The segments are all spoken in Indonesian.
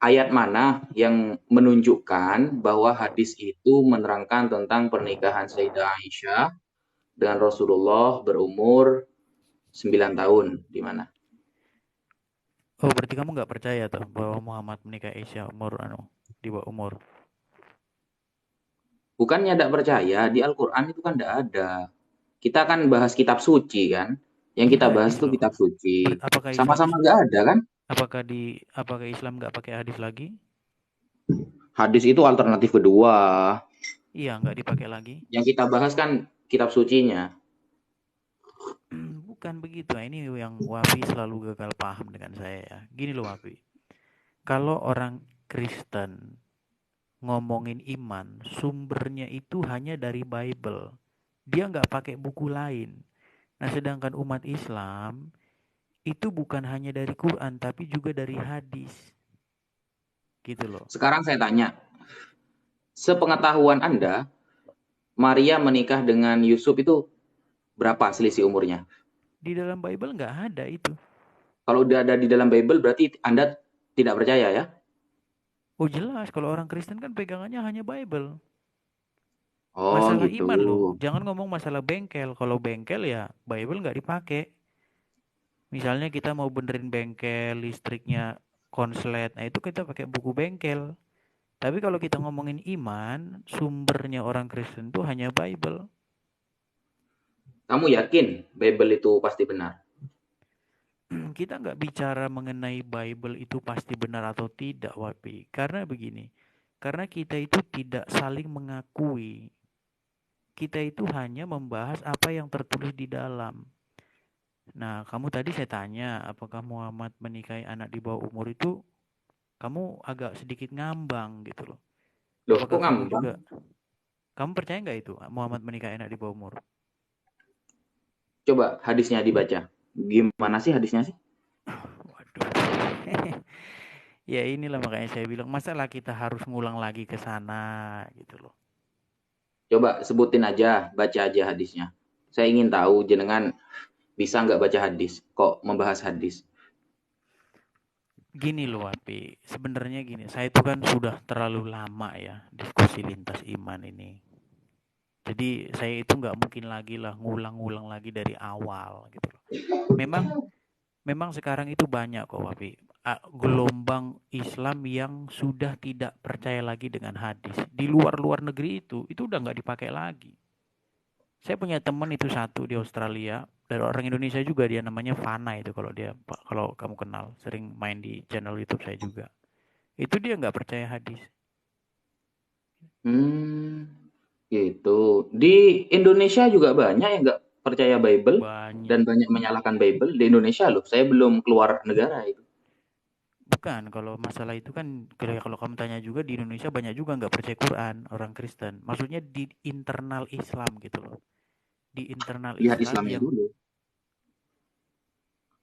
ayat mana yang menunjukkan bahwa hadis itu menerangkan tentang pernikahan Sayyidah Aisyah dengan Rasulullah berumur 9 tahun di mana? Oh, berarti kamu nggak percaya tuh bahwa Muhammad menikah Aisyah umur di bawah umur. Bukannya tidak percaya, di Al-Quran itu kan tidak ada. Kita kan bahas kitab suci kan. Yang kita Tidak bahas itu justru. kitab suci. Apakah Islam Sama-sama nggak ada kan? apakah Islam nggak pakai hadis lagi? Hadis itu alternatif kedua. Iya, nggak dipakai lagi. Yang kita bahas kan kitab sucinya. Bukan begitu. Nah, ini yang Wafi selalu gagal paham dengan saya ya. Gini loh Wafi. Kalau orang Kristen ngomongin iman, sumbernya itu hanya dari Bible. Dia nggak pakai buku lain. Nah, sedangkan umat Islam itu bukan hanya dari Quran, tapi juga dari hadis. Gitu loh. Sekarang saya tanya, sepengetahuan Anda, Maria menikah dengan Yusuf itu berapa selisih umurnya? Di dalam Bible nggak ada itu. Kalau udah ada di dalam Bible berarti Anda tidak percaya ya? Oh jelas, kalau orang Kristen kan pegangannya hanya Bible. Oh Masalah gitu. iman loh. Jangan ngomong masalah bengkel. Kalau bengkel ya Bible nggak dipakai. Misalnya kita mau benerin bengkel, listriknya konslet. Nah itu kita pakai buku bengkel. Tapi kalau kita ngomongin iman, sumbernya orang Kristen tuh hanya Bible. Kamu yakin Bible itu pasti benar? Kita nggak bicara mengenai Bible itu pasti benar atau tidak, Wapi. Karena begini, karena kita itu tidak saling mengakui. Kita itu hanya membahas apa yang tertulis di dalam. Nah, kamu tadi saya tanya, apakah Muhammad menikahi anak di bawah umur itu, kamu agak sedikit ngambang gitu loh. Loh, Apakah kok kamu ngambang? juga, kamu percaya nggak itu Muhammad menikahi anak di bawah umur? Coba hadisnya dibaca. Gimana sih hadisnya sih? Waduh. Ya inilah makanya saya bilang, masalah kita harus ngulang lagi ke sana gitu loh. Coba sebutin aja, baca aja hadisnya. Saya ingin tahu jenengan bisa nggak baca hadis? Kok membahas hadis? Gini loh Api, sebenarnya gini, saya itu kan sudah terlalu lama ya diskusi lintas iman ini. Jadi saya itu nggak mungkin lagi lah ngulang-ngulang lagi dari awal gitu loh. Memang memang sekarang itu banyak kok Wapi. Gelombang Islam yang sudah tidak percaya lagi dengan hadis. Di luar-luar negeri itu udah nggak dipakai lagi. Saya punya teman itu satu di Australia, dari orang Indonesia juga dia namanya Fana itu kalau kamu kenal, sering main di channel YouTube saya juga. Itu dia nggak percaya hadis. Hmm, gitu. Di Indonesia juga banyak yang nggak percaya Bible dan Banyak. banyak menyalahkan Bible di Indonesia loh. Saya belum keluar negara itu. Bukan, kalau masalah itu kan kalau kamu tanya juga di Indonesia banyak juga nggak percaya Quran orang Kristen. Maksudnya di internal Islam gitu loh. Di internal Lihat Islam Islamnya yang dulu.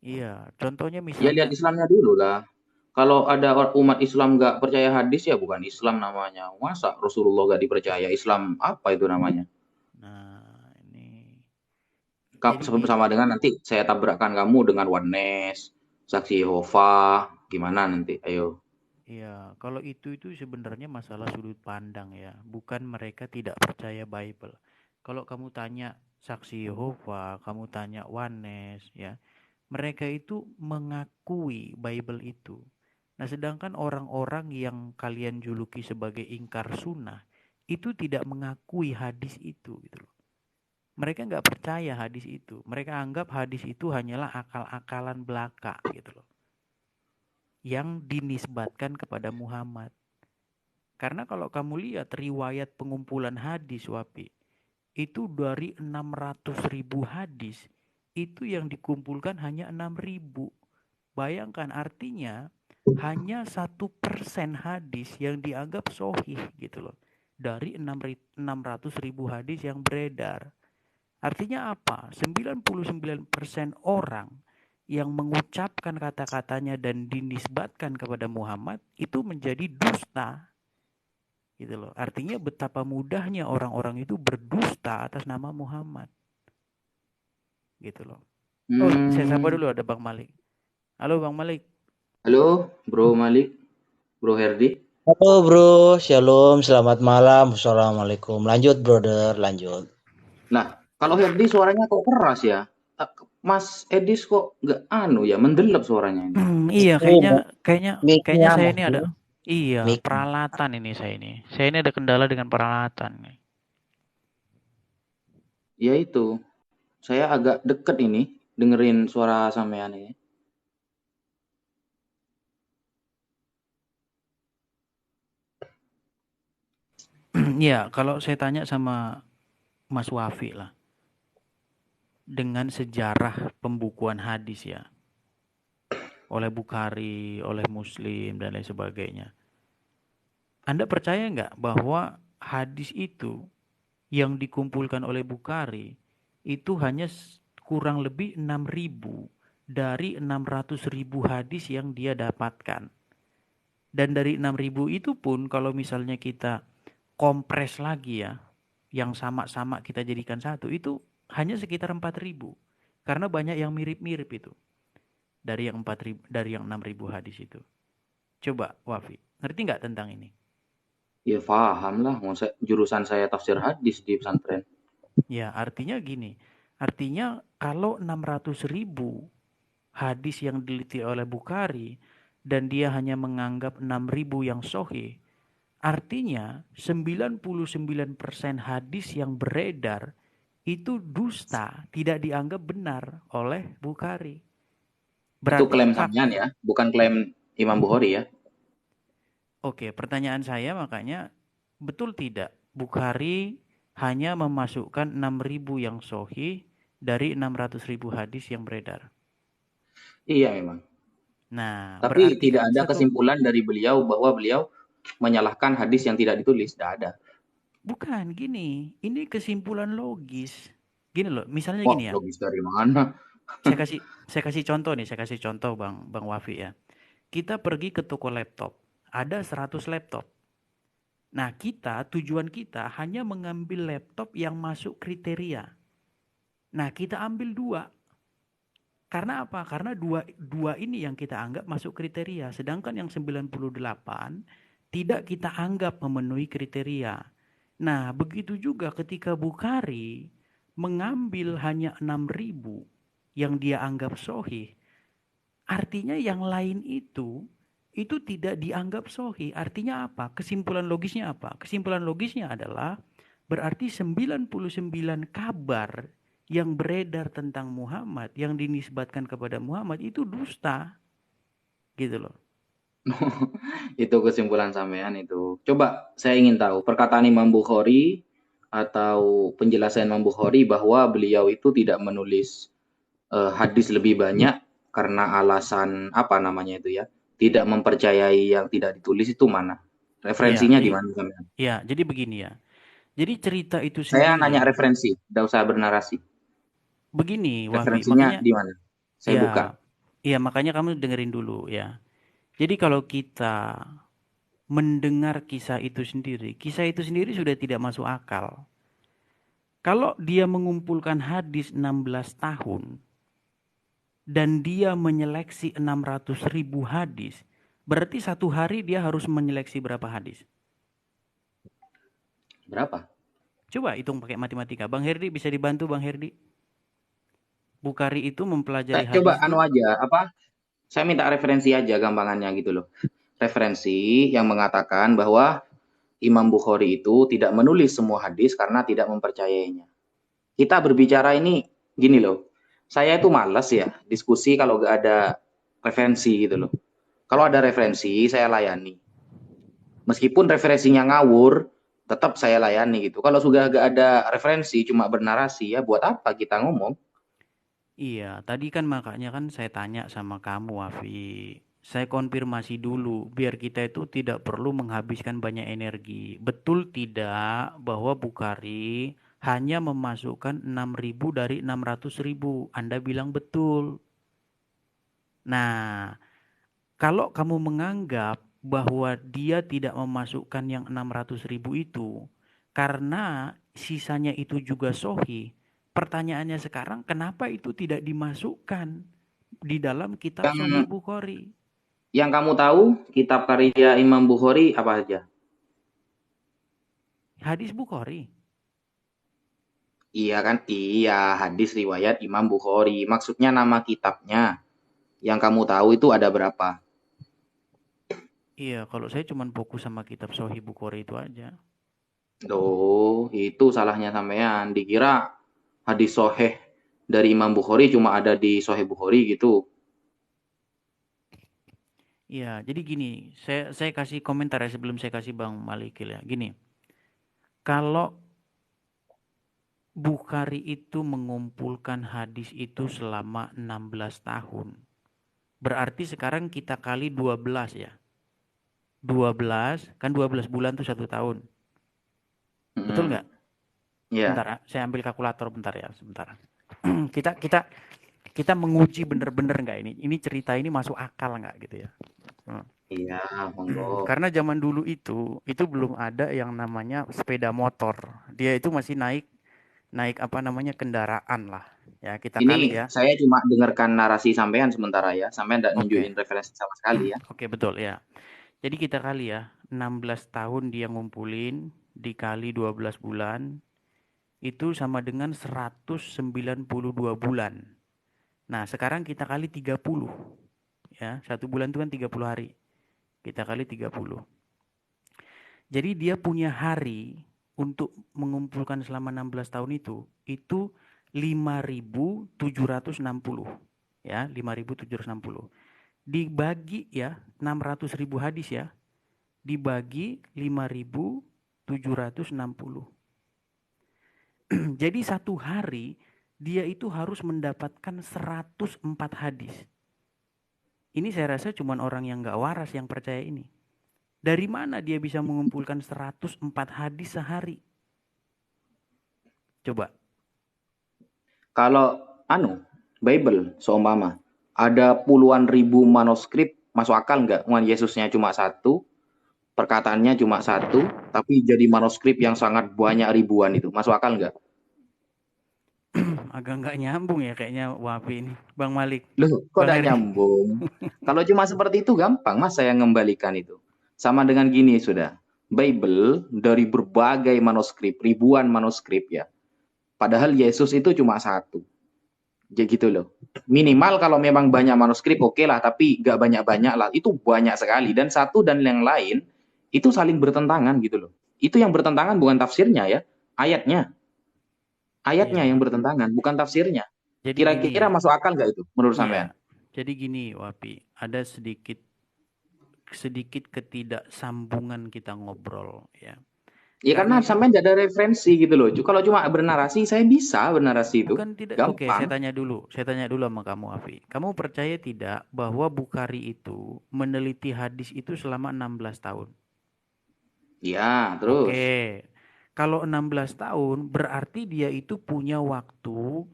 iya, contohnya Ya misalnya lihat Islamnya dulu lah. Kalau ada umat Islam nggak percaya hadis ya bukan Islam namanya. Masa Rasulullah nggak dipercaya? Islam apa itu namanya? nah ini jadi Sama gini. dengan nanti saya tabrakkan kamu dengan oneness, saksi Yehova, gimana nanti? Ayo. Iya, kalau itu sebenarnya masalah sudut pandang ya, bukan mereka tidak percaya Bible. Kalau kamu tanya saksi Yehova, kamu tanya Wanes ya, mereka itu mengakui Bible itu. Nah, sedangkan orang-orang yang kalian juluki sebagai ingkar sunnah itu tidak mengakui hadis itu gitu loh. Mereka nggak percaya hadis itu. Mereka anggap hadis itu hanyalah akal-akalan belaka gitu loh. Yang dinisbatkan kepada Muhammad. Karena kalau kamu lihat riwayat pengumpulan hadis Wapi, itu dari 600.000 hadis, itu yang dikumpulkan hanya 6.000. Bayangkan artinya hanya 1% hadis yang dianggap sohih gitu loh. Dari 600.000 hadis yang beredar. Artinya apa? 99% orang yang mengucapkan kata-katanya dan dinisbatkan kepada Muhammad itu menjadi dusta gitu loh. Artinya betapa mudahnya orang-orang itu berdusta atas nama Muhammad gitu loh. Oh, saya sapa Hmm, dulu ada Bang Malik. Halo Bang Malik. halo, Bro Malik. Bro Herdi. Halo bro, shalom, selamat malam, assalamualaikum. Lanjut brother, lanjut. Nah, kalau Herdi suaranya kok keras ya? Eh, Mas Edis kok nggak ya, mendelep suaranya ini. Iya, Itu kayaknya kayaknya kayaknya mic-nya saya ini ada mungkin, iya, mic. peralatan ini saya ini. Saya ini ada kendala dengan peralatan nih. Ya itu, saya agak deket ini dengerin suara sampean ini. Iya, kalau saya tanya sama Mas Wafi lah, dengan sejarah pembukuan hadis ya, oleh Bukhari, oleh Muslim dan lain sebagainya. Anda percaya nggak bahwa hadis itu yang dikumpulkan oleh Bukhari itu hanya kurang lebih 6.000 dari 600.000 hadis yang dia dapatkan. Dan dari 6.000 itu pun kalau misalnya kita kompres lagi ya, yang sama-sama kita jadikan satu, itu hanya sekitar 4.000. Karena banyak yang mirip-mirip itu dari yang 4.000, dari yang 6.000 hadis itu. Coba Wafi, ngerti nggak tentang ini? Ya paham lah, jurusan saya tafsir hadis di pesantren. Ya, artinya gini. Artinya kalau 600.000 hadis yang diteliti oleh Bukhari dan dia hanya menganggap 6.000 yang sahih, artinya 99% hadis yang beredar itu dusta, tidak dianggap benar oleh Bukhari. Itu Berarti klaim sampean ya, bukan klaim Imam Bukhari ya. oke, pertanyaan saya makanya betul tidak Bukhari hanya memasukkan 6.000 yang sahih dari 600.000 hadis yang beredar. Iya memang. Nah, Tapi berarti tidak kan ada satu. kesimpulan dari beliau bahwa beliau menyalahkan hadis yang tidak ditulis. Tidak ada. Bukan, gini. Ini kesimpulan logis. Gini loh, misalnya Wah, gini ya. logis dari mana? Saya kasih contoh nih, saya kasih contoh Bang Wafi ya. Kita pergi ke toko laptop. Ada 100 laptop. Nah, tujuan kita hanya mengambil laptop yang masuk kriteria. Nah, kita ambil dua. Karena apa? Karena dua ini yang kita anggap masuk kriteria. Sedangkan yang 98 tidak kita anggap memenuhi kriteria. Nah, begitu juga ketika Bukhari mengambil hanya 6.000 yang dia anggap sohih, artinya yang lain itu tidak dianggap sohih. Artinya apa? Kesimpulan logisnya apa? Kesimpulan logisnya adalah berarti 99 kabar yang beredar tentang Muhammad, yang dinisbatkan kepada Muhammad itu dusta. Gitu loh. Itu kesimpulan sampean itu. Coba saya ingin tahu perkataan Imam Bukhari atau penjelasan Imam Bukhari bahwa beliau itu tidak menulis hadis lebih banyak karena alasan apa namanya itu ya, tidak mempercayai yang tidak ditulis itu mana? Ya, Referensinya di jadi mana sampean? jadi begini ya. Jadi cerita itu Saya nanya sendiri referensi, tidak usah bernarasi. begini, Wafi. Referensinya Makanya di mana? Saya buka. ya, ya makanya kamu dengerin dulu ya. Jadi kalau kita mendengar kisah itu sendiri sudah tidak masuk akal. Kalau dia mengumpulkan hadis 16 tahun dan dia menyeleksi 600.000 hadis, berarti satu hari dia harus menyeleksi berapa hadis? Berapa? Coba hitung pakai matematika. Bang Herdi bisa dibantu Bang Herdi? Bukhari itu mempelajari Coba hadis anu itu. aja, apa? Saya minta referensi aja gampangannya gitu loh. Referensi yang mengatakan bahwa Imam Bukhari itu tidak menulis semua hadis karena tidak mempercayainya. Kita berbicara ini gini loh. Saya itu males ya diskusi kalau gak ada referensi gitu loh. Kalau ada referensi saya layani. Meskipun referensinya ngawur, tetap saya layani gitu. Kalau sudah gak ada referensi cuma bernarasi ya buat apa kita ngomong? Iya, tadi kan makanya kan saya tanya sama kamu, Wafi. Saya konfirmasi dulu, biar kita itu tidak perlu menghabiskan banyak energi. Betul tidak bahwa Bukhari hanya memasukkan 6.000 dari 600.000? Anda bilang betul. Nah, kalau kamu menganggap bahwa dia tidak memasukkan yang 600.000 itu karena sisanya itu juga sohi, pertanyaannya sekarang kenapa itu tidak dimasukkan di dalam kitab Yang Sahih Bukhari? Yang kamu tahu kitab karya Imam Bukhari apa aja? Hadis Bukhari. Iya kan? Iya, hadis riwayat Imam Bukhari. Maksudnya nama kitabnya. Yang kamu tahu itu ada berapa? Iya, kalau saya cuma fokus sama kitab Sahih Bukhari itu aja. Loh, itu salahnya sampean. Dikira hadis soheh dari Imam Bukhari cuma ada di Sahih Bukhari gitu. Iya, jadi gini, saya kasih komentar ya sebelum saya kasih Bang Malikil ya. Gini, kalau Bukhari itu mengumpulkan hadis itu selama 16 tahun. Berarti sekarang kita kali 12 ya. 12, kan 12 bulan tuh 1 tahun. Betul nggak? Iya. Bentar, saya ambil kalkulator bentar ya, sebentar. kita kita kita menguji bener-bener nggak ini? Ini cerita ini masuk akal nggak gitu ya? Iya, monggo. Karena zaman dulu itu belum ada yang namanya sepeda motor. Dia itu masih naik apa namanya kendaraan lah. Ya kita kali Ini ya. saya cuma dengarkan narasi sampean sementara ya. Sampean tidak Oke. nunjukin referensi sama sekali ya. Oke, betul ya. Jadi kita kali ya, 16 tahun dia ngumpulin dikali 12 bulan itu sama dengan 192 bulan. Nah, sekarang kita kali 30. Ya, 1 bulan itu kan 30 hari. Kita kali 30. Jadi dia punya hari untuk mengumpulkan selama 16 tahun itu 5.760. Ya, 5.760. Dibagi ya 600.000 hadis ya. Dibagi 5.760. Jadi satu hari dia itu harus mendapatkan 104 hadis. Ini saya rasa cuma orang yang gak waras yang percaya ini. Dari mana dia bisa mengumpulkan 104 hadis sehari? Coba. Kalau Bible seumpama ada puluhan ribu manuskrip, masuk akal nggak? Yesusnya cuma satu, perkataannya cuma satu, tapi jadi manuskrip yang sangat banyak ribuan itu, masuk akal nggak? Agak nggak nyambung ya kayaknya Wafi ini, Bang Malik. Loh, kok Bang nggak Heri. nyambung? Kalau cuma seperti itu gampang mas saya mengembalikan itu. Sama dengan gini sudah. Bible dari berbagai manuskrip, ribuan manuskrip ya. Padahal Yesus itu cuma satu. Ya gitu loh. Minimal kalau memang banyak manuskrip oke lah, tapi nggak banyak-banyak lah. Itu banyak sekali. Dan satu dan yang lain itu saling bertentangan gitu loh. Itu yang bertentangan bukan tafsirnya ya, ayatnya. Ayatnya Iya. yang bertentangan, bukan tafsirnya. Jadi Kira-kira gini. masuk akal nggak itu menurut sampean? Iya. Jadi gini Wafi, ada sedikit ketidaksambungan kita ngobrol ya. Ya karena Karena sampean nggak ada referensi gitu loh. Kalau cuma bernarasi, saya bisa bernarasi itu. bukan tidak. Oke, saya Gampang. tanya dulu. Saya tanya dulu sama kamu, Afi. Kamu percaya tidak bahwa Bukhari itu meneliti hadis itu selama 16 tahun? Ya, terus. Oke. Kalau 16 tahun berarti dia itu punya waktu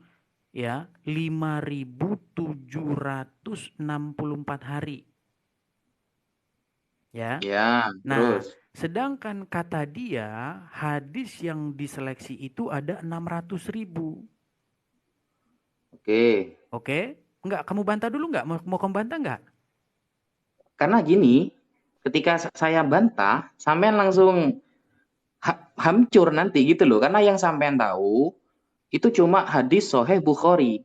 ya 5.764 hari. Ya. Ya, Nah, terus. sedangkan kata dia hadis yang diseleksi itu ada 600.000. Oke. Oke? Enggak, kamu bantah dulu enggak? Mau kamu bantah enggak? Karena gini, ketika saya bantah, sampean langsung hancur nanti gitu loh. Karena yang sampean tahu itu cuma hadis Sahih Bukhari.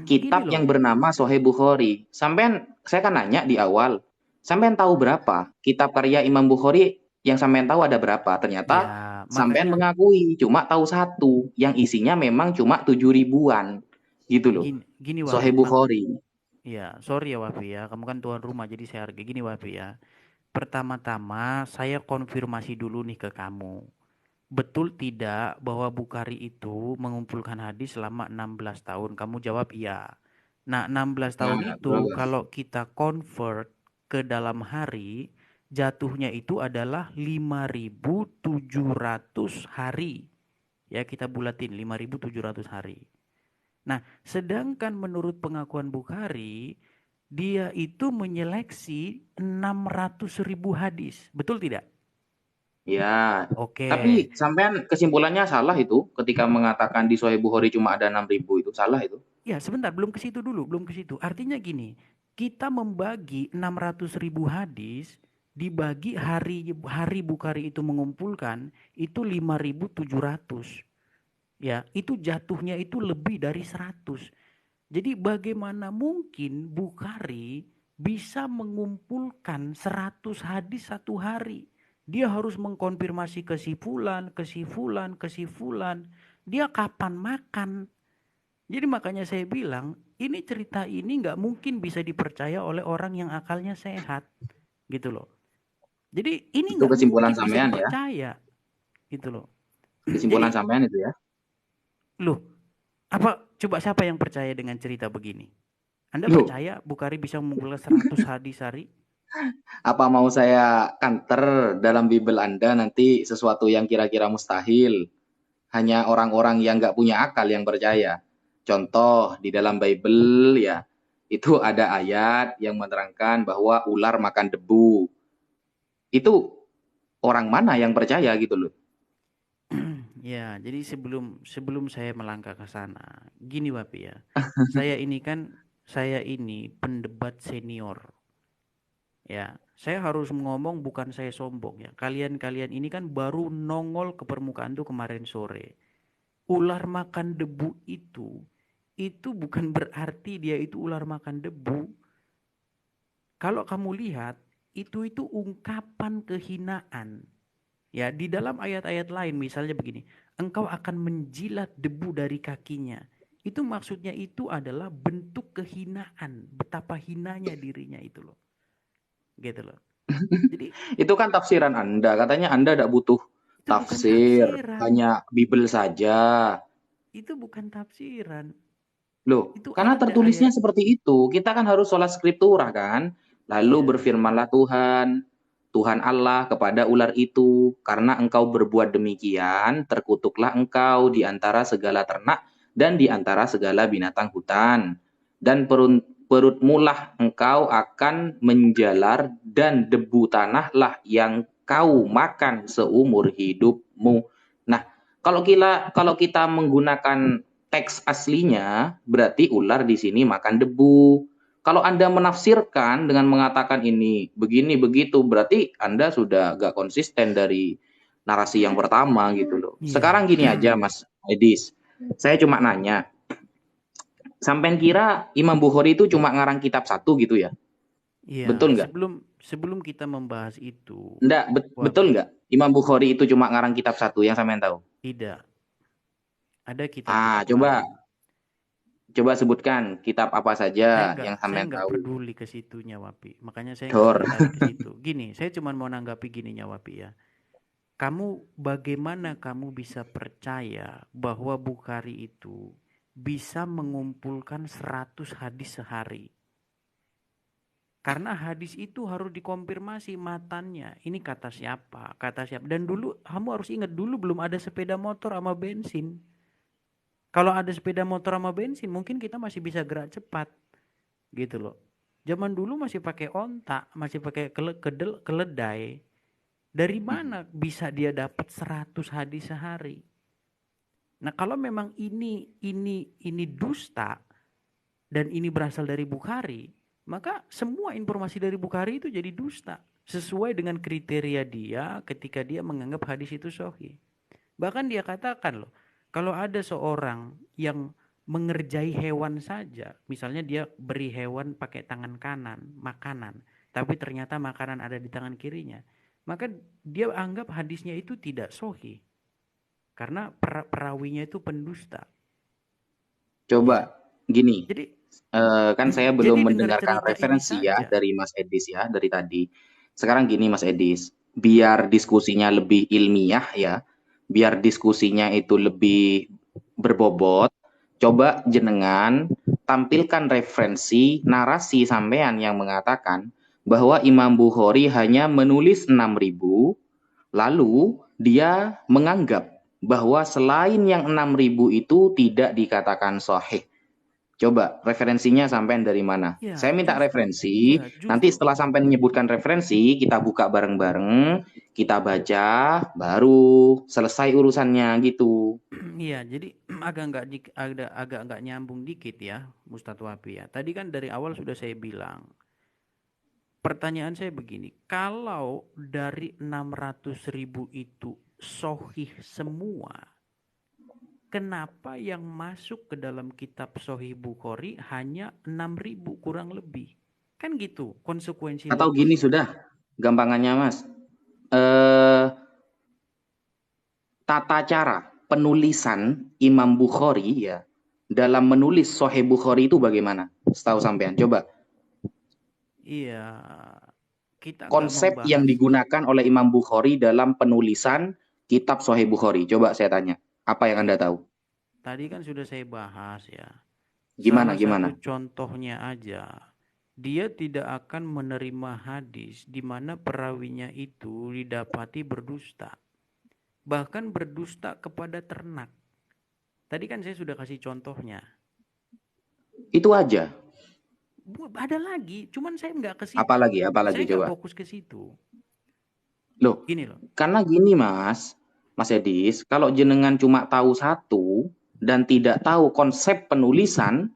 Gini Kitab loh. yang bernama Sahih Bukhari. Sampean, saya kan nanya di awal, sampean tahu berapa kitab karya Imam Bukhari yang sampean tahu ada berapa? Ternyata Ya, sampean makanya mengakui cuma tahu satu, yang isinya memang cuma 7 ribuan gitu loh. gini Sahih Wafi. Bukhari. Ya, sorry ya Wafi ya. Kamu kan tuan rumah jadi saya hargai. Gini Wafi ya. Pertama-tama saya konfirmasi dulu nih ke kamu. Betul tidak bahwa Bukhari itu mengumpulkan hadis selama 16 tahun? Kamu jawab iya. Nah, 16 tahun Nah, itu terus. kalau kita convert ke dalam hari, jatuhnya itu adalah 5.700 hari. Ya, kita bulatin 5.700 hari. Nah, sedangkan menurut pengakuan Bukhari, dia itu menyeleksi 600.000 hadis. Betul tidak? Ya, Oke. tapi sampean kesimpulannya salah itu ketika mengatakan di Sahih Bukhari cuma ada 6 ribu itu salah itu. Ya, sebentar, belum ke situ dulu, belum ke situ. Artinya gini, kita membagi 600.000 hadis, dibagi hari Bukhari itu mengumpulkan, itu 5.700. Ya, itu jatuhnya itu lebih dari 100. Jadi bagaimana mungkin Bukhari bisa mengumpulkan 100 hadis satu hari? Dia harus mengkonfirmasi ke si fulan, ke si fulan, ke si fulan. Dia kapan makan? Jadi makanya saya bilang, ini cerita ini nggak mungkin bisa dipercaya oleh orang yang akalnya sehat. Gitu loh. Jadi ini Itu nggak kesimpulan mungkin bisa sampean ya. dipercaya. Gitu loh. Kesimpulan Jadi, sampean itu ya. loh, coba siapa yang percaya dengan cerita begini? Anda Loh, percaya Bukhari bisa mengumpulkan 100 hadis hari? apa mau saya counter dalam Bible Anda nanti sesuatu yang kira-kira mustahil? Hanya orang-orang yang nggak punya akal yang percaya. Contoh, di dalam Bible ya, itu ada ayat yang menerangkan bahwa ular makan debu. Itu orang mana yang percaya gitu loh. Ya, jadi sebelum saya melangkah ke sana, gini Bapak ya. Saya ini pendebat senior. Ya, saya harus ngomong bukan saya sombong ya. Kalian ini kan baru nongol ke permukaan tuh kemarin sore. Ular makan debu itu bukan berarti dia itu ular makan debu. Kalau kamu lihat, itu ungkapan kehinaan. Ya, di dalam ayat-ayat lain misalnya begini, engkau akan menjilat debu dari kakinya. Itu maksudnya itu adalah bentuk kehinaan, betapa hinanya dirinya itu loh. Gitu loh. Jadi Itu kan tafsiran Anda. Katanya Anda tidak butuh itu bukan tafsir, tafsiran. hanya Bible saja. Itu bukan tafsiran. Loh, Itu karena ada tertulisnya ayat. seperti itu. Kita kan harus sholat skriptura kan. Lalu Iya. berfirmanlah Tuhan Allah kepada ular itu, karena engkau berbuat demikian, terkutuklah engkau di antara segala ternak dan di antara segala binatang hutan. Dan perutmulah engkau akan menjalar, dan debu tanahlah yang kau makan seumur hidupmu. Nah, kalau kita menggunakan teks aslinya, berarti ular di sini makan debu. Kalau Anda menafsirkan dengan mengatakan ini begini begitu, berarti Anda sudah gak konsisten dari narasi yang pertama gitu loh. Iya. Sekarang gini aja Mas Edis, saya cuma nanya, sampean kira Imam Bukhari itu cuma ngarang kitab satu gitu ya? Iya, Betul nggak? sebelum kita membahas itu, Betul Wabi, nggak? Imam Bukhari itu cuma ngarang kitab satu yang sampean tahu? tidak. Ada kitab-kitab Coba lain. sebutkan kitab apa saja yang Saya sampean nggak tahu. peduli ke situnya, Wapi. Makanya saya nggak Dor. tertarik ke situ. Gini, saya cuma mau nanggapi gininya, Wapi ya. Bagaimana kamu bisa percaya bahwa Bukhari itu bisa mengumpulkan 100 hadis sehari? Karena hadis itu harus dikonfirmasi matannya. Ini kata siapa? Dan dulu kamu harus ingat, dulu belum ada sepeda motor sama bensin. Kalau ada sepeda motor sama bensin, mungkin kita masih bisa gerak cepat. Gitu loh. Zaman dulu masih pakai ontak, masih pakai keledai. Dari mana bisa dia dapat 100 hadis sehari? Nah, kalau memang ini dusta dan ini berasal dari Bukhari, maka semua informasi dari Bukhari itu jadi dusta sesuai dengan kriteria dia ketika dia menganggap hadis itu sahih. Bahkan dia katakan loh, kalau ada seorang yang mengerjai hewan saja, misalnya dia beri hewan pakai tangan kanan makanan, tapi ternyata makanan ada di tangan kirinya, maka dia anggap hadisnya itu tidak sahih karena perawinya itu pendusta. Coba gini, Jadi kan saya belum jadi dengar mendengarkan cerita ini referensi ya saja. dari Mas Edis ya dari tadi. Sekarang gini Mas Edis, biar diskusinya lebih ilmiah ya, biar diskusinya itu lebih berbobot, coba jenengan tampilkan referensi narasi sampean yang mengatakan bahwa Imam Bukhari hanya menulis 6.000, lalu dia menganggap bahwa selain yang 6.000 itu tidak dikatakan sahih. Coba referensinya sampean dari mana? Ya, Saya minta referensi. Nanti justru setelah sampean menyebutkan referensi, kita buka bareng-bareng, kita baca, baru selesai urusannya gitu. iya, jadi agak nggak nyambung dikit ya, Ustadz Wafi ya. Tadi kan dari awal sudah saya bilang. Pertanyaan saya begini, kalau dari 600.000 itu sohih semua, kenapa yang masuk ke dalam kitab Sohih Bukhari hanya 6.000 kurang lebih? Kan gitu konsekuensi Atau gini logisnya. sudah, gampangannya Mas. Tata cara penulisan Imam Bukhari ya dalam menulis Sahih Bukhari itu bagaimana? Setahu sampean, coba. Iya, kita nggak Konsep yang membahas. digunakan oleh Imam Bukhari dalam penulisan kitab Sahih Bukhari. Coba saya tanya, apa yang Anda tahu? Tadi kan sudah saya bahas ya. Gimana, Salah satu gimana? contohnya aja, dia tidak akan menerima hadis di mana perawinya itu didapati berdusta. Bahkan berdusta kepada ternak. Tadi kan saya sudah kasih contohnya. Itu aja. Ada lagi, cuman saya nggak ke situ. Apalagi Saya nggak coba. fokus ke situ. Loh, Gini loh. karena gini Mas Edis, kalau jenengan cuma tahu satu dan tidak tahu konsep penulisan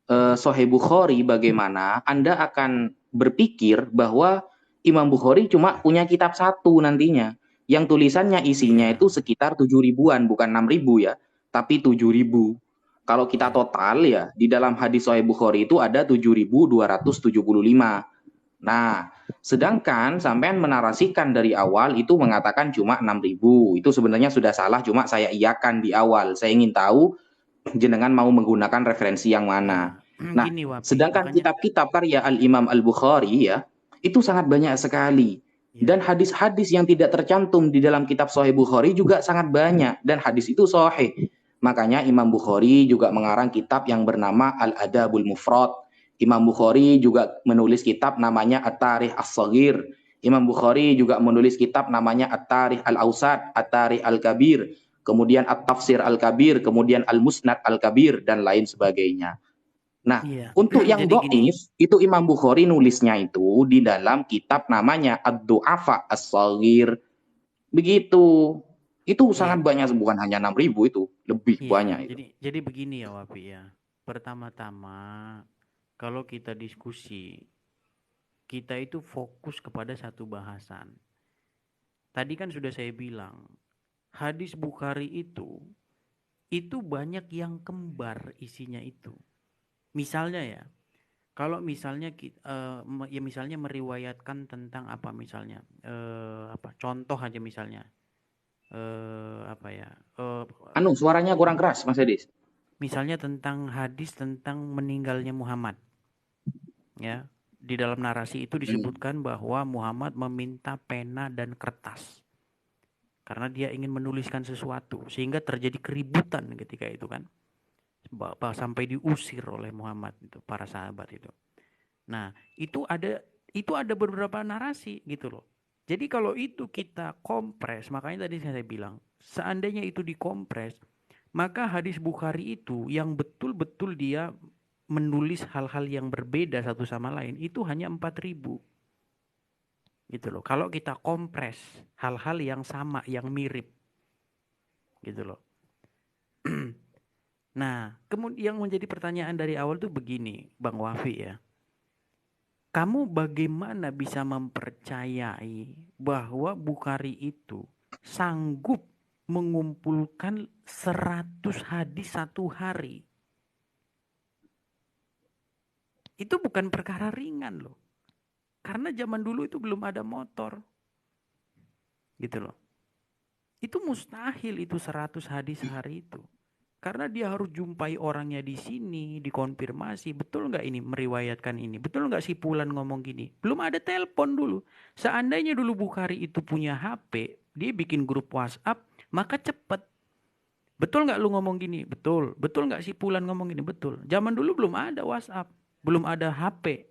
Sahih Bukhari bagaimana, Anda akan berpikir bahwa Imam Bukhari cuma punya kitab satu nantinya. Yang tulisannya isinya Iya. itu sekitar 7.000-an, bukan 6.000 ya, tapi 7.000. Kalau kita Iya. total ya, di dalam hadis Sahih Bukhari itu ada 7.275. Nah, sedangkan sampean menarasikan dari awal itu mengatakan cuma 6.000. Itu sebenarnya sudah salah, cuma saya iakan di awal. Saya ingin tahu jenengan mau menggunakan referensi yang mana. Iya. Nah, Gini Wapi, sedangkan makanya kitab-kitab karya Al-Imam Al-Bukhari ya, itu sangat banyak sekali. Dan ya. hadis-hadis yang tidak tercantum di dalam kitab Sahih Bukhari juga sangat banyak. Dan hadis itu sahih. Makanya Imam Bukhari juga mengarang kitab yang bernama Al-Adabul Mufrad. Imam Bukhari juga menulis kitab namanya At-Tarikh As-Shaghir. Imam Bukhari juga menulis kitab namanya At-Tarikh Al-Awsat, At-Tarikh Al-Kabir, kemudian At-Tafsir Al-Kabir, kemudian Al-Musnad Al-Kabir, dan lain sebagainya. Nah, Iya. untuk yang Jadi gini. dhaif, itu Imam Bukhari nulisnya itu di dalam kitab namanya Ad-Du'afa As-Shaghir. Begitu. Itu Iya. sangat banyak, bukan hanya 6.000 itu, lebih Iya. banyak itu. Jadi begini ya Wapi ya. Pertama-tama kalau kita diskusi, kita itu fokus kepada satu bahasan. Tadi kan sudah saya bilang, hadis Bukhari itu banyak yang kembar isinya itu. Misalnya ya, kalau misalnya ya misalnya meriwayatkan tentang apa misalnya, contoh aja misalnya, Suaranya kurang keras, Mas Edis. misalnya tentang hadis tentang meninggalnya Muhammad, ya. Di dalam narasi itu disebutkan bahwa Muhammad meminta pena dan kertas karena dia ingin menuliskan sesuatu sehingga terjadi keributan ketika itu kan, sampai diusir oleh Muhammad itu para sahabat itu. Nah, itu ada beberapa narasi gitu loh. Jadi kalau itu kita kompres, makanya tadi saya bilang, seandainya itu dikompres, maka hadis Bukhari itu yang betul-betul dia menulis hal-hal yang berbeda satu sama lain itu hanya 4.000. Gitu loh. Kalau kita kompres hal-hal yang sama, yang mirip. Gitu loh. Nah, kemudian yang menjadi pertanyaan dari awal tuh begini, Bang Wafi ya. Kamu bagaimana bisa mempercayai bahwa Bukhari itu sanggup mengumpulkan 100 hadis satu hari? Itu bukan perkara ringan loh. Karena zaman dulu itu belum ada motor. Gitu loh. Itu mustahil itu 100 hadis sehari itu. Karena dia harus jumpai orangnya di sini, dikonfirmasi, betul nggak ini meriwayatkan ini, betul nggak si Fulan ngomong gini. Belum ada telepon dulu. Seandainya dulu Bukhari itu punya HP, dia bikin grup WhatsApp, maka cepet. Betul nggak lu ngomong gini? Betul. Betul nggak si Fulan ngomong gini? Betul. Zaman dulu belum ada WhatsApp, belum ada HP.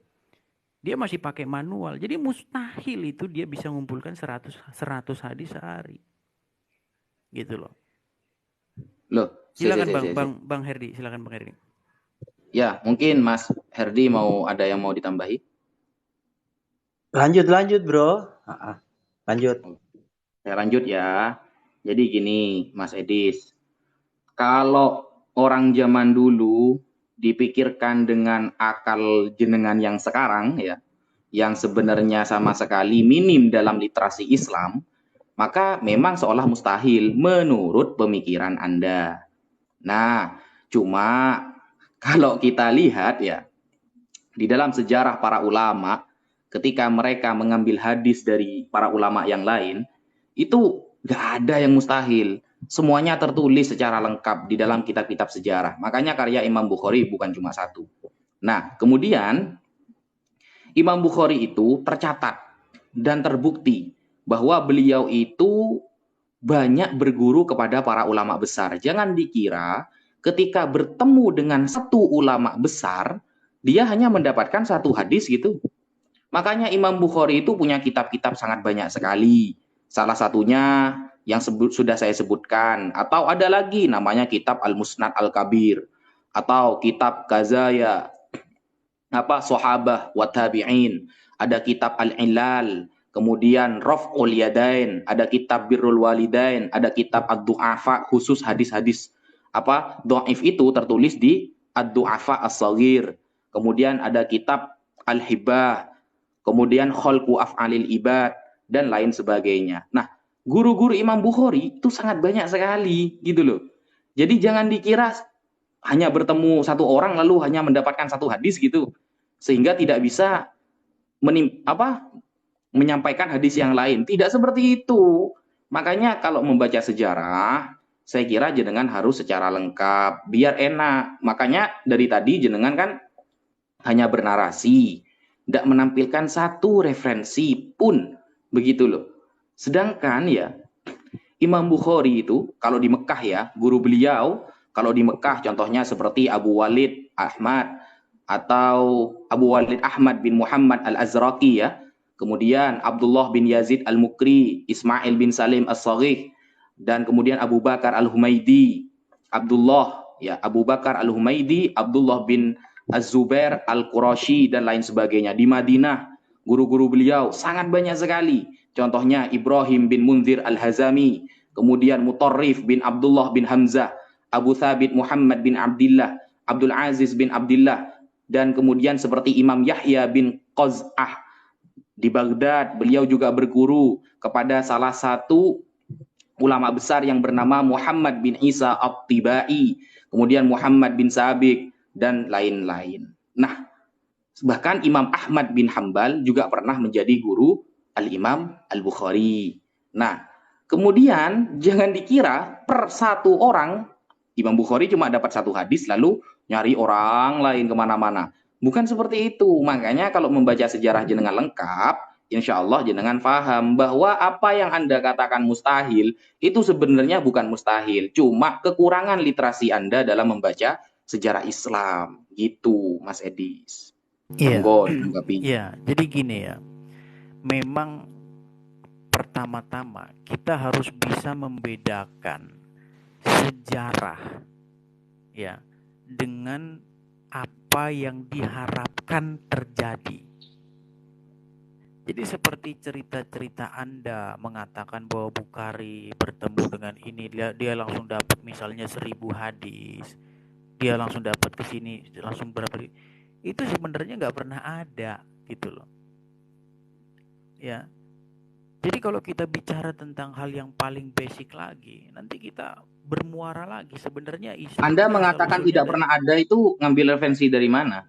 Dia masih pakai manual. Jadi mustahil itu dia bisa mengumpulkan 100 hadis sehari. Gitu loh. Loh, Silakan Bang Herdi, silakan Bang Herdi. Ya, mungkin Mas Herdi ada yang mau ditambahi? Lanjut, Bro. Lanjut. Saya lanjut ya. Jadi gini, Mas Edis. Kalau orang zaman dulu dipikirkan dengan akal jenengan yang sekarang ya, yang sebenarnya sama sekali minim dalam literasi Islam, maka memang seolah mustahil menurut pemikiran Anda. Nah, cuma kalau kita lihat ya, di dalam sejarah para ulama, ketika mereka mengambil hadis dari para ulama yang lain, itu gak ada yang mustahil. Semuanya tertulis secara lengkap di dalam kitab-kitab sejarah. Makanya karya Imam Bukhari bukan cuma satu. Nah, kemudian Imam Bukhari itu tercatat dan terbukti bahwa beliau itu banyak berguru kepada para ulama besar. Jangan dikira ketika bertemu dengan satu ulama besar, dia hanya mendapatkan satu hadis gitu. Makanya Imam Bukhari itu punya kitab-kitab sangat banyak sekali. Salah satunya yang sudah saya sebutkan. Atau ada lagi namanya kitab Al-Musnad Al-Kabir. Atau kitab Kazaya, Sahabah wa Tabi'in. Ada kitab Al-Ilal. Kemudian Raf'ul Yadain. Ada kitab Birrul Walidain. Ada kitab Ad-Du'afa, khusus hadis-hadis dhaif itu tertulis di Ad-Du'afa As-Saghir. Kemudian ada kitab Al-Hibah. Kemudian Khalqu Af'alil Ibad dan lain sebagainya. Nah, guru-guru Imam Bukhari itu sangat banyak sekali gitu loh. Jadi jangan dikira hanya bertemu satu orang lalu hanya mendapatkan satu hadis gitu, sehingga tidak bisa menyampaikan hadis yang lain. Tidak seperti itu. Makanya kalau membaca sejarah, saya kira jenengan harus secara lengkap biar enak. Makanya dari tadi jenengan kan hanya bernarasi, tidak menampilkan satu referensi pun, begitu loh. Sedangkan ya Imam Bukhari itu kalau di Mekah ya, guru beliau kalau di Mekah contohnya seperti Abu Walid Ahmad atau Abu Walid Ahmad bin Muhammad Al-Azraqi ya. Kemudian Abdullah bin Yazid Al-Mukri, Ismail bin Salim As-Saghih, dan kemudian Abu Bakar Al-Humaidi, Abu Bakar Al-Humaidi, Abdullah bin Az-Zubair Al-Qurashi dan lain sebagainya. Di Madinah guru-guru beliau sangat banyak sekali. Contohnya Ibrahim bin Munzir Al-Hazami, kemudian Mutarrif bin Abdullah bin Hamzah, Abu Thabit Muhammad bin Abdullah, Abdul Aziz bin Abdullah, dan kemudian seperti Imam Yahya bin Qaz'ah di Baghdad. Beliau juga berguru kepada salah satu ulama besar yang bernama Muhammad bin Isa At-Tibai, kemudian Muhammad bin Sabik, dan lain-lain. Nah, bahkan Imam Ahmad bin Hambal juga pernah menjadi guru Al-Imam Al-Bukhari. Nah, kemudian jangan dikira per satu orang Imam Bukhari cuma dapat satu hadis lalu nyari orang lain kemana-mana. Bukan seperti itu. Makanya kalau membaca sejarah jenengan lengkap, insya Allah jenengan paham bahwa apa yang Anda katakan mustahil itu sebenarnya bukan mustahil. Cuma kekurangan literasi Anda dalam membaca sejarah Islam. Gitu, Mas Edis. Iya. Iya, jadi gini ya. Memang pertama-tama kita harus bisa membedakan sejarah ya dengan apa yang diharapkan terjadi. Jadi seperti cerita-cerita Anda mengatakan bahwa Bukhari bertemu dengan ini, dia langsung dapat misalnya 1000 hadis, dia langsung dapat ke sini langsung berapa, itu sebenarnya nggak pernah ada gitu loh ya. Jadi kalau kita bicara tentang hal yang paling basic lagi, nanti kita bermuara lagi sebenarnya Islam. Anda mengatakan tidak pernah ada itu ngambil referensi dari mana?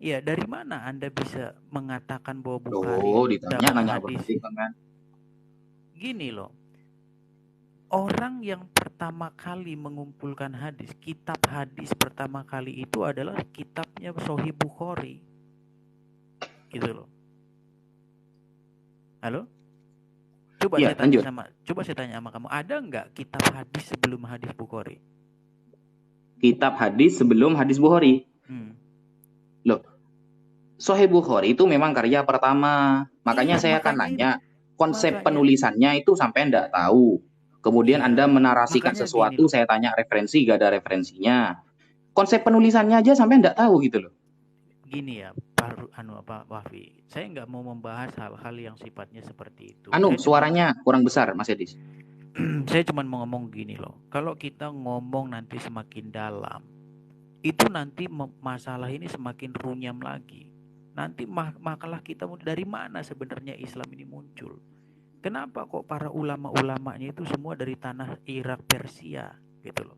Iya, dari mana Anda bisa mengatakan bahwa Bukhari ditanya hadis? Gini loh, orang yang pertama kali mengumpulkan hadis, kitab hadis pertama kali itu adalah kitabnya Sahih Bukhari, gitu loh. Halo? Coba saya tanya sama kamu, ada nggak kitab hadis sebelum hadis Bukhari? Kitab hadis sebelum hadis Bukhari? Loh, Sahih Bukhari itu memang karya pertama. Makanya saya akan nanya, konsep penulisannya itu sampai enggak tahu. Kemudian Anda menarasikan sesuatu, saya tanya referensi, gak ada referensinya. Konsep penulisannya aja sampai enggak tahu gitu loh. Gini ya, Pak Wahfi, saya nggak mau membahas hal-hal yang sifatnya seperti itu. Suaranya kurang besar, Mas Edis. Saya cuma mau ngomong gini loh. Kalau kita ngomong nanti semakin dalam, itu nanti masalah ini semakin runyam lagi. Nanti makalah kita dari mana sebenarnya Islam ini muncul. Kenapa kok para ulama-ulamanya itu semua dari tanah Irak, Persia gitu loh.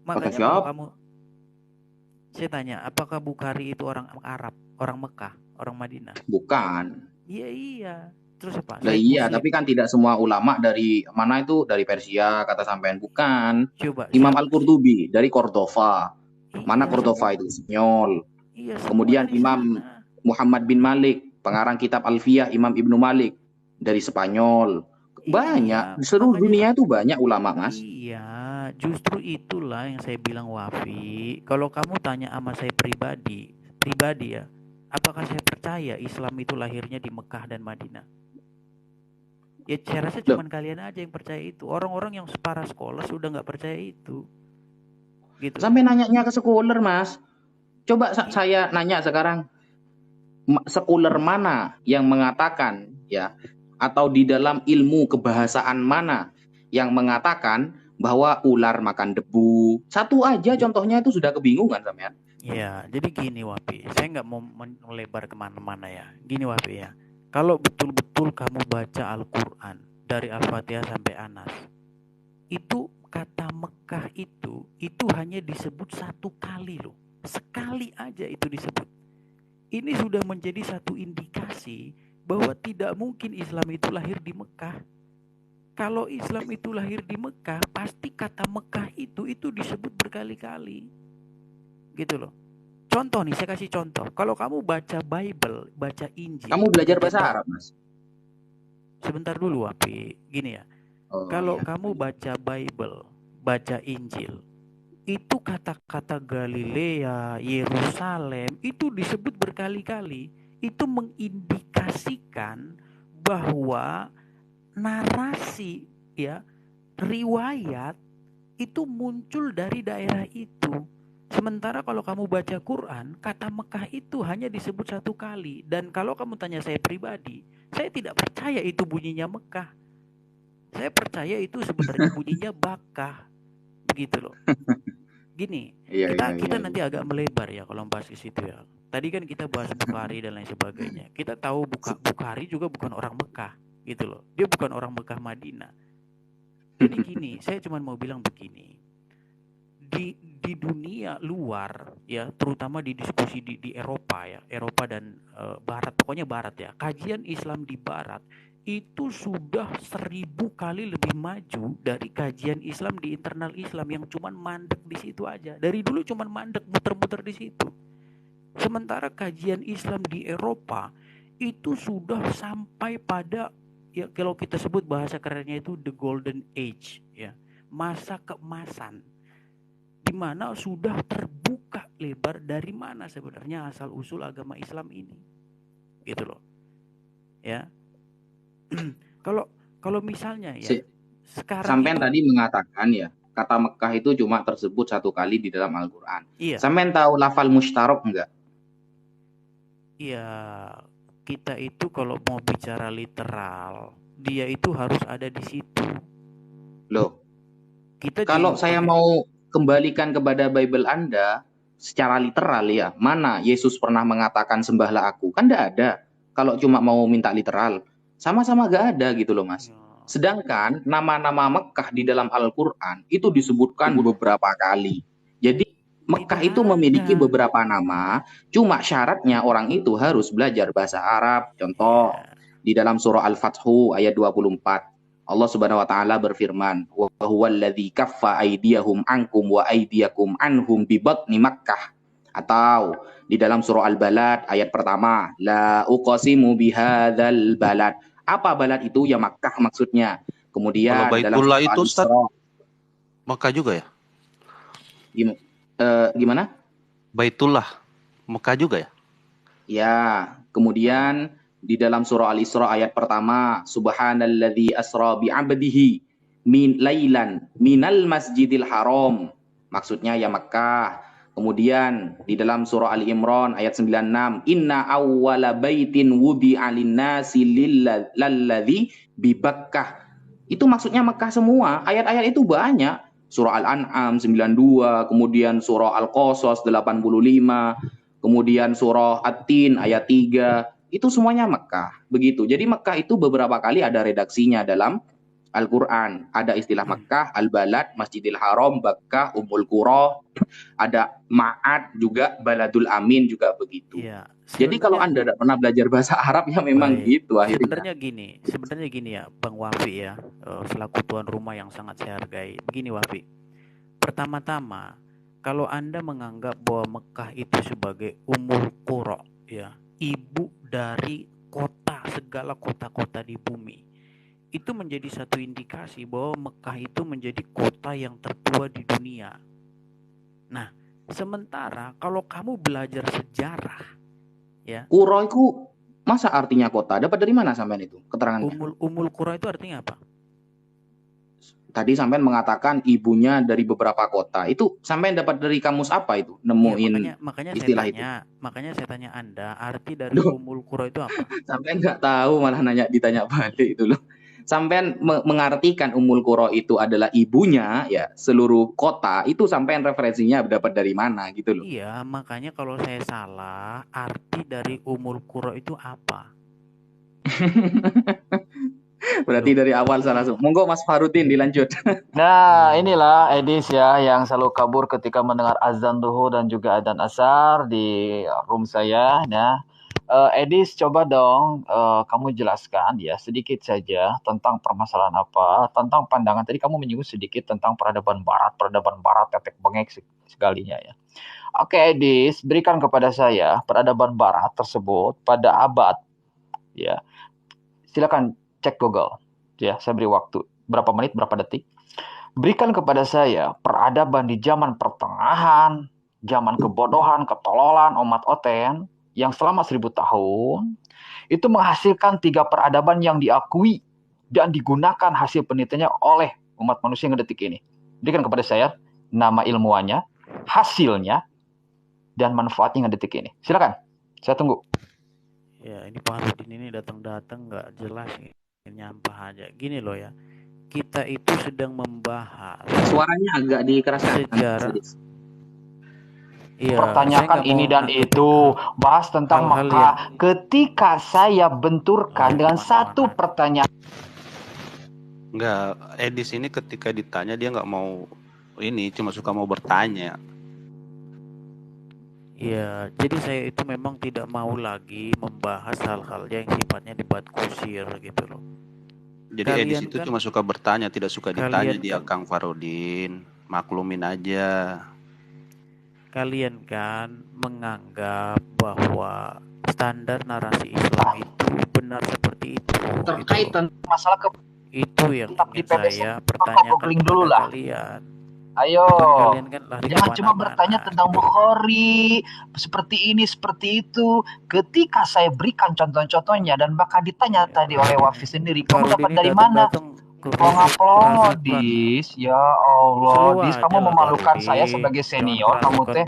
Makanya kalau kamu, saya tanya, apakah Bukhari itu orang Arab, orang Mekah, orang Madinah? Bukan. Iya. Terus apa? Lah iya, tapi kan tidak semua ulama dari mana itu, dari Persia kata sampean, bukan. Coba Imam Al-Qurtubi dari Cordova. Mana Iya, Cordova itu? Spanyol. Iya, Kemudian Imam sana. Muhammad bin Malik, pengarang kitab Alfiyah, Imam Ibnu Malik dari Spanyol. Banyak, di seluruh dunia itu banyak ulama, Mas. Iya, justru itulah yang saya bilang, Wafi. Kalau kamu tanya sama saya pribadi ya, apakah saya percaya Islam itu lahirnya di Mekah dan Madinah? Ya saya rasa cuma kalian aja yang percaya itu. Orang-orang yang para sekolah sudah nggak percaya itu. Gitu. Sampai nanyanya ke sekuler, Mas. Coba saya nanya sekarang, sekuler mana yang mengatakan ya, atau di dalam ilmu kebahasaan mana yang mengatakan bahwa ular makan debu? Satu aja contohnya itu sudah kebingungan sampean. Ya, jadi gini Wapi, saya nggak mau melebar kemana-mana ya. Gini Wapi ya, kalau betul-betul kamu baca Al-Quran dari Al-Fatihah sampai Anas, itu kata Mekah itu hanya disebut satu kali loh. Sekali aja itu disebut. Ini sudah menjadi satu indikasi bahwa tidak mungkin Islam itu lahir di Mekah. Kalau Islam itu lahir di Mekah, pasti kata Mekah itu disebut berkali-kali. Gitu loh. Contoh nih, saya kasih contoh. Kalau kamu baca Bible, baca Injil. Kamu belajar bahasa Arab, Mas? Sebentar dulu, Wapi. Gini ya. Kalau kamu baca Bible, baca Injil, itu kata-kata Galilea, Yerusalem itu disebut berkali-kali. Itu mengindikasikan bahwa narasi ya, riwayat itu muncul dari daerah itu. Sementara kalau kamu baca Quran, kata Mekah itu hanya disebut satu kali. Dan kalau kamu tanya saya pribadi, saya tidak percaya itu bunyinya Mekah. Saya percaya itu sebenarnya bunyinya Bakkah. Begitu loh. Gini, kita nanti agak melebar ya kalau bahas di situ ya. Tadi kan kita bahas Bukhari dan lain sebagainya. Kita tahu Bukhari juga bukan orang Mekah, gitu loh. Dia bukan orang Mekah Madinah. Jadi gini, saya cuma mau bilang begini. Di dunia luar ya, terutama di diskusi di Eropa ya, Eropa dan Barat, pokoknya Barat ya. Kajian Islam di Barat itu sudah 1000 kali lebih maju dari kajian Islam di internal Islam yang cuman mandek di situ aja. Dari dulu cuman mandek muter-muter di situ. Sementara kajian Islam di Eropa itu sudah sampai pada ya, kalau kita sebut bahasa kerennya itu the golden age ya, masa keemasan, di mana sudah terbuka lebar dari mana sebenarnya asal usul agama Islam ini, gitu loh ya. Kalau misalnya ya sekarang sampean tadi mengatakan ya, kata Mekah itu cuma tersebut satu kali di dalam Al-Quran. Iya. Sampean tahu lafal mustarok enggak? Iya, kita itu kalau mau bicara literal, dia itu harus ada di situ. Loh, kalau saya mau kembalikan kepada Bible Anda secara literal ya, mana Yesus pernah mengatakan sembahlah aku? Kan enggak ada. Kalau cuma mau minta literal, sama-sama enggak ada gitu loh, Mas. Sedangkan nama-nama Mekah di dalam Al-Quran itu disebutkan beberapa kali. Jadi Mekah itu memiliki beberapa nama, cuma syaratnya orang itu harus belajar bahasa Arab. Contoh, di dalam surah Al-Fathu ayat 24. Allah Subhanahu wa taala berfirman, "Wa huwallazi kaffa aydiyahum ankum wa aydiyakum anhum bi batni Makkah." Atau di dalam surah Al-Balad ayat pertama, "La uqsimu bihadzal balad." Apa balad itu? Ya Makkah maksudnya. Kemudian dalam surah itu Ustaz, Makkah juga ya? Gimana? Baitullah Makkah juga ya? Ya, kemudian di dalam surah Al-Isra ayat pertama, subhanalladzi asra bi 'abdihi min lailan minal masjidil haram. Maksudnya ya Makkah. Kemudian di dalam surah Ali Imran ayat 96, inna awwala baitin wudi'a lin-nasi lalladzi bi Bakkah. Itu maksudnya Mekah semua. Ayat-ayat itu banyak. Surah Al-An'am 92, kemudian surah Al-Qasas 85, kemudian surah At-Tin ayat 3. Itu semuanya Mekah. Begitu. Jadi Mekah itu beberapa kali ada redaksinya dalam Al-Quran. Ada istilah Mekah, Al-Balad, Masjidil Haram, Bakkah, Ummul Qura, ada Ma'ad juga, Baladul Amin juga begitu. Iya, Jadi kalau sebenarnya Anda tidak pernah belajar bahasa Arab ya memang baik. gitu akhirnya. Sebenarnya gini ya, Bang Wafi ya, selaku tuan rumah yang sangat saya hargai. Begini Wafi, pertama-tama kalau Anda menganggap bahwa Mekah itu sebagai Ummul Qura, ya, ibu dari segala kota-kota di bumi, itu menjadi satu indikasi bahwa Mekah itu menjadi kota yang tertua di dunia. Nah, sementara kalau kamu belajar sejarah, ya, Qura itu masa artinya kota? Dapat dari mana sampean itu keterangannya? Ummul Qura itu artinya apa? Tadi sampean mengatakan ibunya dari beberapa kota. Itu sampean dapat dari kamus apa itu? Nemuin makanya istilah itu. Makanya saya tanya Anda, arti dari Ummul Qura itu apa? Sampean nggak tahu malah ditanya balik itu loh. Sampean mengartikan Ummul Qura itu adalah ibunya ya seluruh kota, itu sampean referensinya dapat dari mana gitu loh. Iya, makanya kalau saya salah, arti dari Ummul Qura itu apa? Berarti dari awal salah. Monggo Mas Farudin dilanjut. Nah, inilah Edis ya yang selalu kabur ketika mendengar azan duhur dan juga adzan asar di room saya. Nah, Edis coba dong kamu jelaskan ya sedikit saja tentang permasalahan apa, tentang pandangan. Tadi kamu menyinggung sedikit tentang peradaban barat, tetek bengek segalinya ya. Oke, Edis, berikan kepada saya peradaban barat tersebut pada abad ya. Silakan cek Google. Ya, saya beri waktu berapa menit, berapa detik. Berikan kepada saya peradaban di zaman pertengahan, zaman kebodohan, ketololan, omat oten, yang selama 1000 tahun, itu menghasilkan 3 peradaban yang diakui dan digunakan hasil penelitiannya oleh umat manusia yang detik ini. Berikan kepada saya nama ilmuannya, hasilnya, dan manfaatnya yang detik ini. Silakan, saya tunggu. Ya, ini Pak Rudin ini datang-datang nggak jelas nih. Nyampah aja. Gini loh ya, kita itu sedang membahas Suaranya agak dikeraskan sejarah. Iya, pertanyakan ini dan itu, bahas tentang Mekah. Ketika saya benturkan dengan satu pertanyaan. Enggak, Edis ini ketika ditanya dia nggak mau ini, cuma suka mau bertanya. Iya, jadi saya itu memang tidak mau lagi membahas hal-hal yang sifatnya debat kusir gitu loh. Jadi Edis itu cuma suka bertanya, tidak suka ditanya dia Kang Farudin. Maklumin aja. Kalian kan menganggap bahwa standar narasi Islam itu benar seperti itu. Terkait masalah itu yang ingin saya pertanyakan dulu lah. Kalian. Ayo, kan jangan cuma bertanya tentang Bukhari, seperti ini, seperti itu. Ketika saya berikan contoh-contohnya dan bakal ditanya tadi oleh Wafi sendiri, kamu dapat dari mana? Pelongo, Dis. Ya Allah, Dis, kamu memalukan saya sebagai senior, kamu teh.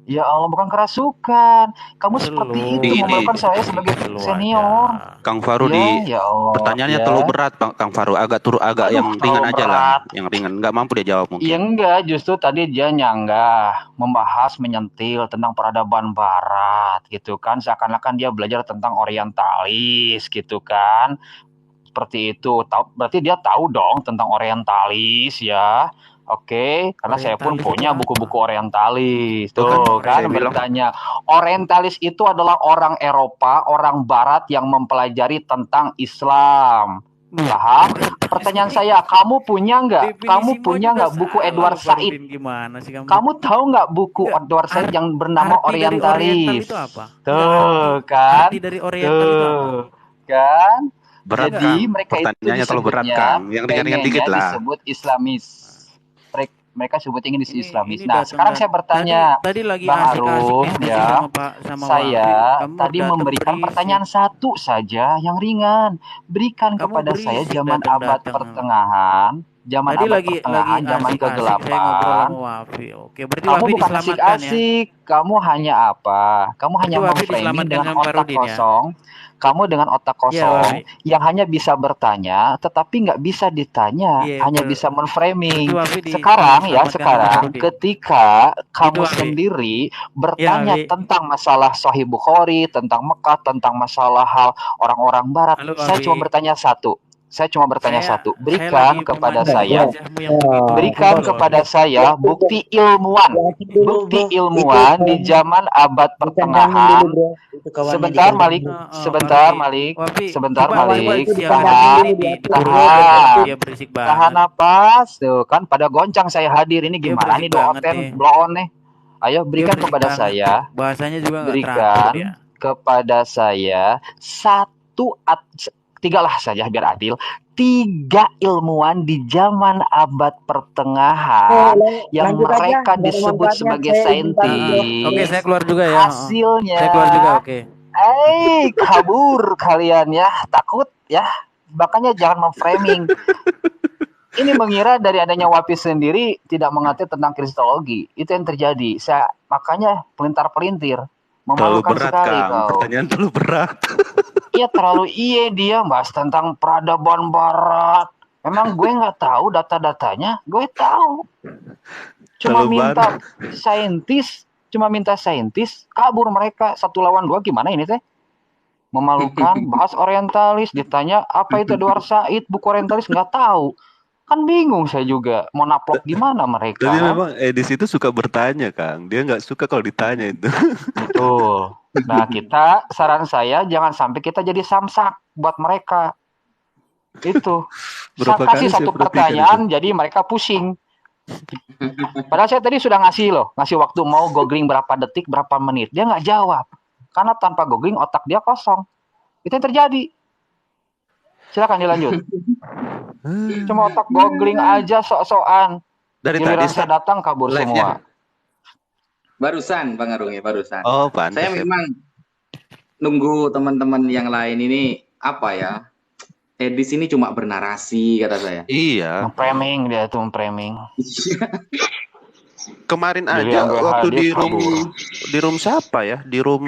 Ya Allah, bukan kerasukan. Kamu seperti itu memalukan saya sebagai senior. Kang Faru ya Allah, pertanyaannya terlalu berat, Kang Faru. Agak yang ringan aja lah. Yang ringan, nggak mampu dia jawab mungkin. Ya enggak, justru tadi dia nyanggah, membahas, menyentil tentang peradaban barat gitu kan. Seakan-akan dia belajar tentang orientalis gitu kan. Seperti itu. Berarti dia tahu dong tentang orientalis ya. Oke, karena saya pun punya buku-buku orientalis. Tuh kan bertanya, orientalis itu adalah orang Eropa, orang Barat yang mempelajari tentang Islam. Paham? Pertanyaan saya, kamu punya nggak? Kamu punya nggak buku Edward Said? Kamu tahu nggak buku Edward Said yang bernama Orientalis? Tuh kan? Tuh kan? Berat, jadi mereka pertanyaannya terlalu berat kan? Yang ringan-ringan dikit lah. Disebut Islamis. Mereka sebutnya ini Islamis. Nah, sekarang saya bertanya, Bang Arun, ya, saya tadi memberikan pertanyaan satu saja yang ringan. Berikan kepada saya zaman abad pertengahan, zaman Tadi abad lagi pertengahan, zaman asik-asik saya ngobrol kegelapan. sama Wafi. Oke, berarti Kamu Wafi bukan diselamatkan ya. asik-asik, kamu hanya apa? Kamu hanya Berarti Wafi memframing diselamatkan dengan sama otak Farudin ya. kosong. Kamu dengan otak Iya, kosong Wafi. yang hanya bisa bertanya, tetapi nggak bisa ditanya, Iya, hanya betul. bisa menframing. Berarti Wafi Sekarang ya, diselamatkan sama sekarang Farudin. ketika kamu Wafi. sendiri Iya, bertanya Wafi. tentang masalah Sahih Bukhari, tentang Mekah, tentang masalah hal orang-orang Barat, Halo, saya cuma Wafi. bertanya satu. Saya cuma bertanya Saya satu. lagi Berikan kepada memandang saya, wajahmu yang begitu berikan polos. kepada saya bukti ilmuwan. Bukti ilmuwan di zaman abad pertengahan. Sebentar Malik, sebentar Malik, Wafi, sebentar coba Malik, siang tahan, ini ditegur tahan, dia berisik tahan banget. napas, tuh kan pada goncang saya hadir ini Dia gimana berisik nih doa banget nih. blow on nih. Ayo Dia berikan berisik kepada banget. saya, Bahasanya juga nggak teratur berikan ya. kepada saya tiga lah saja biar adil. 3 ilmuwan di zaman abad pertengahan yang mereka disebut sebagai saintis. Oke, saya keluar juga ya. Hasilnya, Saya keluar juga, oke. kabur kalian ya, takut ya. Makanya jangan memframing. Ini mengira dari adanya Wafi sendiri tidak mengerti tentang kristologi. Itu yang terjadi. Makanya pelintar-pelintir. Terlalu Memalukan berat, sekali Kang. kau. Pertanyaan terlalu berat. Iya dia bahas tentang peradaban barat. Memang gue nggak tahu data-datanya, gue tahu. Cuma minta saintis, kabur mereka 1 lawan 2 gimana ini teh? Memalukan, bahas orientalis, ditanya apa itu Edward Said, buku orientalis nggak tahu. Kan bingung saya juga, mau naplok gimana mereka. Tapi memang Edis itu suka bertanya, Kang. Dia nggak suka kalau ditanya itu. Betul. Nah, saran saya jangan sampai kita jadi samsak buat mereka. Itu. Saya kasih satu pertanyaan, jadi mereka pusing. Padahal saya tadi sudah ngasih waktu mau googling berapa detik, berapa menit. Dia nggak jawab. Karena tanpa googling otak dia kosong. Itu yang terjadi. Silakan dilanjut. Cuma otak googling aja sok-sokan. Dari giliran tadi saya datang kabur semua. Barusan Bang Arung ya, barusan. Oh, pantas. Saya memang nunggu teman-teman yang lain ini apa ya? Edis ini cuma bernarasi kata saya. Iya. Memframing dia tuh, memframing. Kemarin aja waktu di room siapa ya? Di room